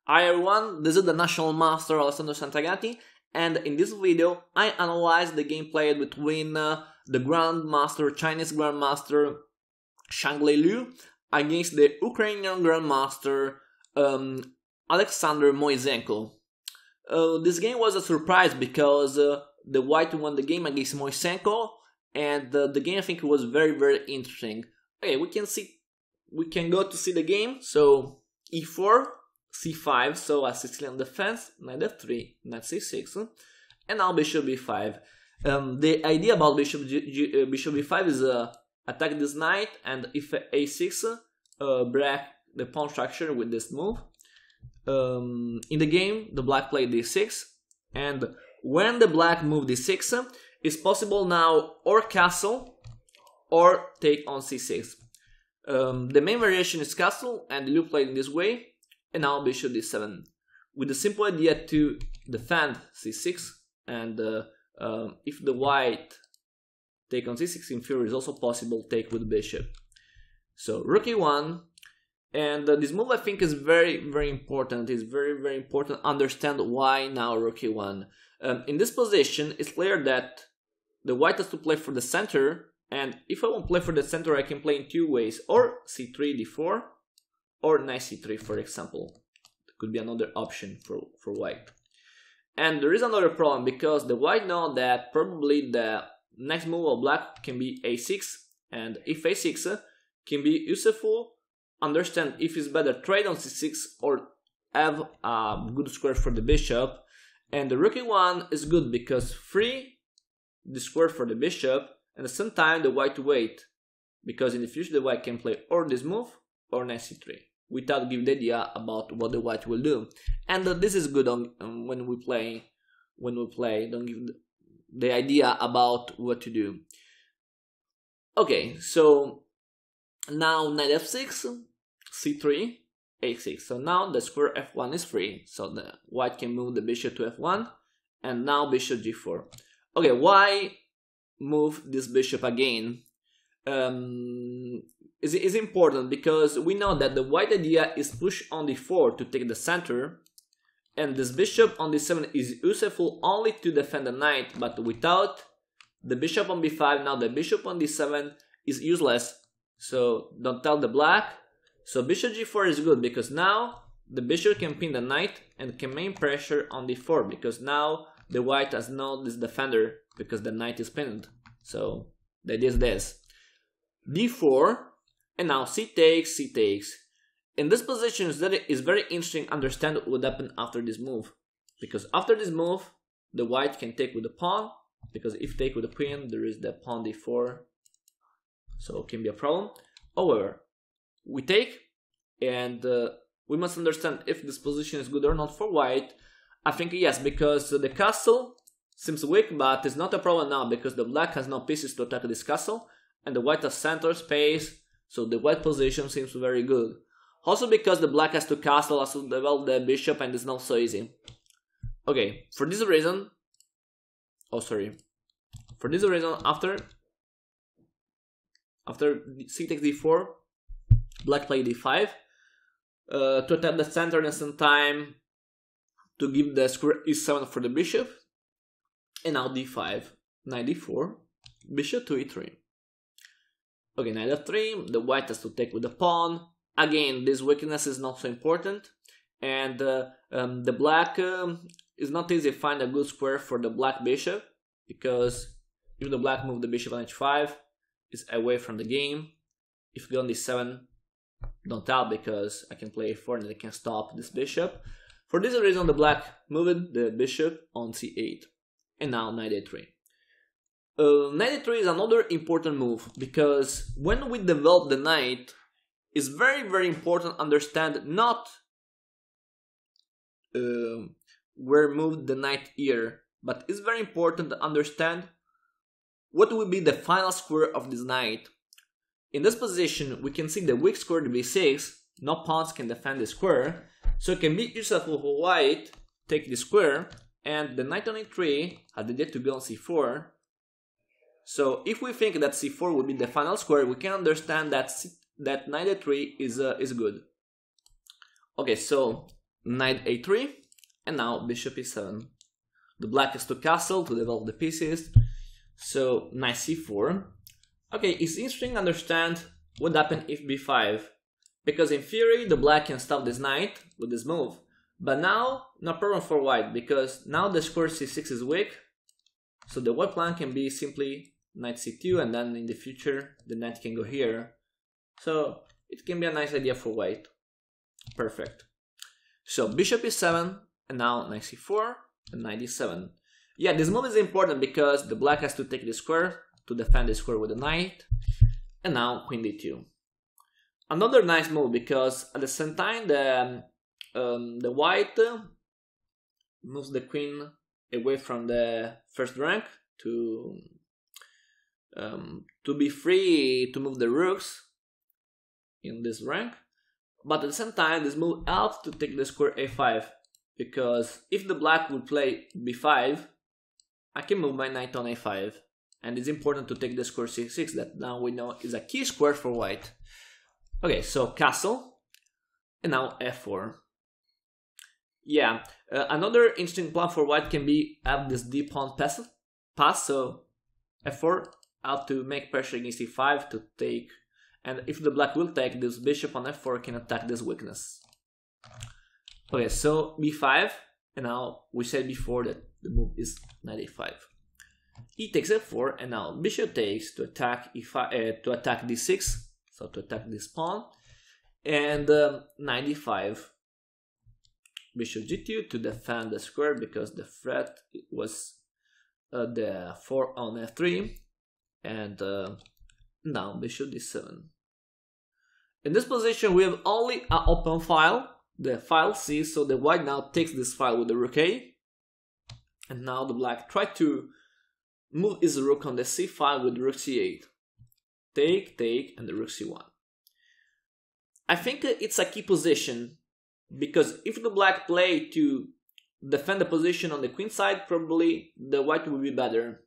Hi everyone, this is the National Master Alessandro Santagati, and in this video I analyze the gameplay between the Chinese Grandmaster Shanglei Liu against the Ukrainian Grandmaster Alexander Moiseenko. This game was a surprise because the white won the game against Moiseenko, and the game I think was very interesting. Okay, we can go to see the game. So E4 C5, so a Sicilian defense, Nf3 Nc6, and now Bishop B5. The idea about Bishop B5 is attack this knight, and if A6, break the pawn structure with this move. In the game, the black played D6, and when the black moved D6, it's possible now or castle or take on C6. The main variation is castle, and Liu played in this way. And now Bishop D7, with the simple idea to defend C6, and if the white take on C6 in theory is also possible take with Bishop. So Rook E1, and this move I think is very important. It's very important to understand why now Rook E1. In this position, it's clear that the white has to play for the center, and if I want to play for the center, I can play in two ways, or C3 D4. Or Knight C3, for example. That could be another option for white. And there is another problem, because the white know that probably the next move of black can be A6, and if A6 can be useful, understand if it's better trade on C6 or have a good square for the bishop. And the Rook E1 is good because free the square for the bishop, and at the same time the white wait, because in the future the white can play or this move or Knight C3 without giving the idea about what the white will do. And this is good on when we play. Don't give the idea about what to do. Okay, so now Knight F6, C3, A6. So now the square F1 is free, so the white can move the bishop to F1, and now bishop G4. Okay, why move this bishop again? Is important because we know that the white idea is push on D4 to take the center, and this bishop on D7 is useful only to defend the knight, but without the bishop on B5, now the bishop on D7 is useless, so don't tell the black. So bishop G4 is good because now the bishop can pin the knight and can main pressure on D4, because now the white has no this defender because the knight is pinned. So the idea is this. D4, and now C takes. In this position is very interesting to understand what will happen after this move, because after this move the white can take with the pawn, because if take with the queen there is the pawn D4, so it can be a problem. However, we take, and we must understand if this position is good or not for white. I think yes, because the castle seems weak, but it's not a problem now because the black has no pieces to attack this castle, and the white has center space, so the white position seems very good. Also because the black has to castle, has to develop the bishop, and it's not so easy. Okay, for this reason, after C takes D4, black play D5 to attack the center, and some time to give the square E7 for the bishop, and now D5, Knight D4, bishop to E3. Okay, Knight F3, the white has to take with the pawn. Again, this weakness is not so important, and the black is not easy to find a good square for the black bishop, because if the black move the bishop on H5, it's away from the game. If you go on D7, don't tell, because I can play A4 and I can stop this bishop. For this reason, the black moved the bishop on C8, and now Knight A3. Knight A3 is another important move, because when we develop the knight, it's very important to understand not where moved the knight here, but it's very important to understand what will be the final square of this knight. In this position, we can see the weak square to B6, no pawns can defend the square, so it can be useful for white, take the square, and the knight on E3 had the idea to go on C4. So if we think that C4 would be the final square, we can understand that Knight A3 is good. Okay, so knight a3, and now bishop e7. The black has to castle to develop the pieces, so knight c4. Okay, it's interesting to understand what happened if b5, because in theory the black can stop this knight with this move, but now no problem for white, because now the square c6 is weak, so the white plan can be simply knight c2, and then in the future the knight can go here, so it can be a nice idea for white. Perfect. So bishop e7, and now knight c4 and knight d7. Yeah, this move is important because the black has to take the square to defend the square with the knight, and now queen d2. Another nice move, because at the same time the white moves the queen away from the first rank to be free to move the rooks in this rank, but at the same time this move helps to take the square a5, because if the black would play b5, I can move my knight on a5, and it's important to take the square c6 that now we know is a key square for white. Okay, so castle, and now f4. Yeah, another interesting plan for white can be have this d pawn pass, so f4 out to make pressure against e5 to take, and if the black will take, this bishop on f4 can attack this weakness. Okay, so b5, and now we said before that the move is knight a5. E takes f4, and now bishop takes to attack e5, to attack d6, so to attack this pawn, and knight d5. Bishop g2 to defend the square, because the threat was the 4 on f3, and now bishop d7. In this position we have only an open file, the file C, so the white now takes this file with the rook a, and now the black tries to move his rook on the c file with rook c8. Take, and the rook c1. I think it's a key position, because if the black play to defend the position on the queen side, probably the white will be better,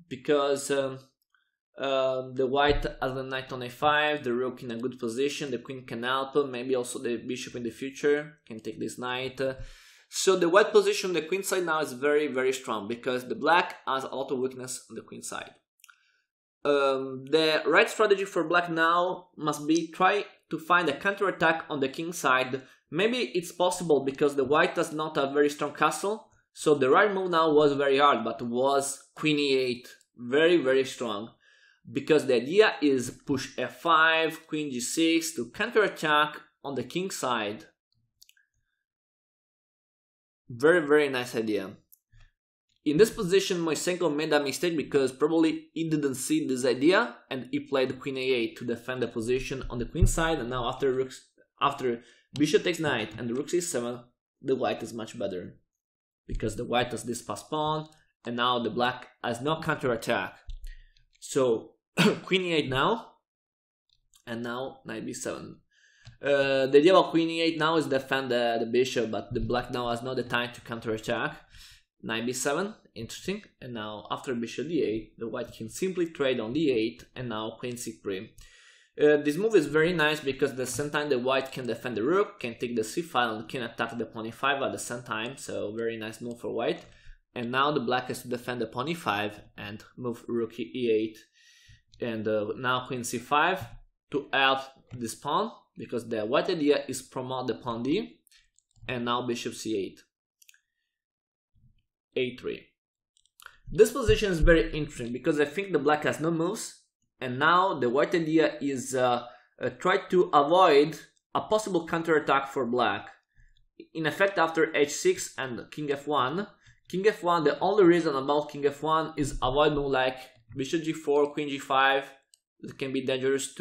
because the white has the knight on a5, the rook in a good position, the queen can help, maybe also the bishop in the future can take this knight. So the white position on the queen side now is very, very strong, because the black has a lot of weakness on the queen side. The right strategy for black now must be try to find a counterattack on the king side. Maybe it's possible because the white does not have very strong castle, so the right move now was very hard, but was queen e8, very, very strong, because the idea is push f5, queen g6 to counterattack on the king side. Very, very nice idea. In this position, Moiseenko made a mistake because probably he didn't see this idea, and he played queen a8 to defend the position on the queen side, and now after bishop takes knight and the rook c7, the white is much better, because the white has this pass pawn, and now the black has no counterattack. So queen e8 now, and now knight b7. The idea of queen e8 now is defend the bishop, but the black now has not the time to counterattack. Knight b7, interesting, and now after bishop d8, the white can simply trade on d8, and now queen c3. This move is very nice because at the same time the white can defend the rook, can take the c file, and can attack the pawn e5 at the same time, so very nice move for white. And now the black has to defend the pawn e5 and move rook e8, and now queen c5 to help this pawn, because the white idea is promote the pawn d, and now bishop c8. a3. This position is very interesting because I think the black has no moves, and now the white idea is try to avoid a possible counterattack for black. In effect, after h6 and king f1, the only reason about king f1 is avoid move like bishop g4, queen g5. It can be dangerous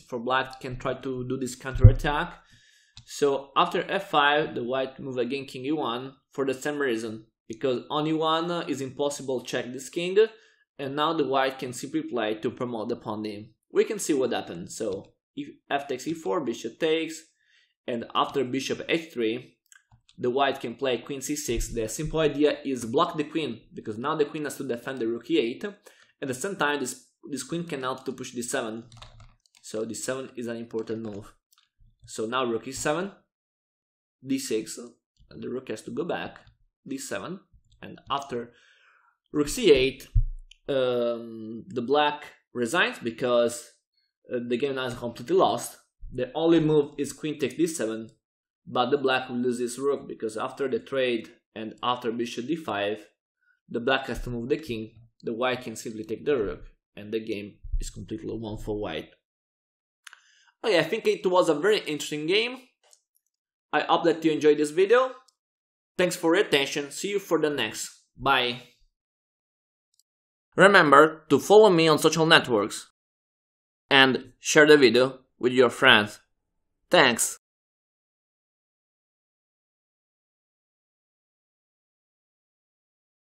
for black, can try to do this counterattack. So after f5, the white move again king e1 for the same reason, because on e1 is impossible to check this king, and now the white can simply play to promote the pawn d. We can see what happens. So if f takes e4, bishop takes, and after bishop h3, the white can play queen c6. The simple idea is block the queen, because now the queen has to defend the rook e8. At the same time, this queen can help to push d7. So d7 is an important move. So now rook e7, d6, and the rook has to go back, d7, and after rook c8, the black resigns because the game now is completely lost. The only move is queen takes d7, but the black will lose his rook because after the trade and after bishop d5, the black has to move the king, the white can simply take the rook, and the game is completely won for white. Okay, I think it was a very interesting game. I hope that you enjoyed this video. Thanks for your attention, see you for the next. Bye. Remember to follow me on social networks and share the video with your friends. Thanks.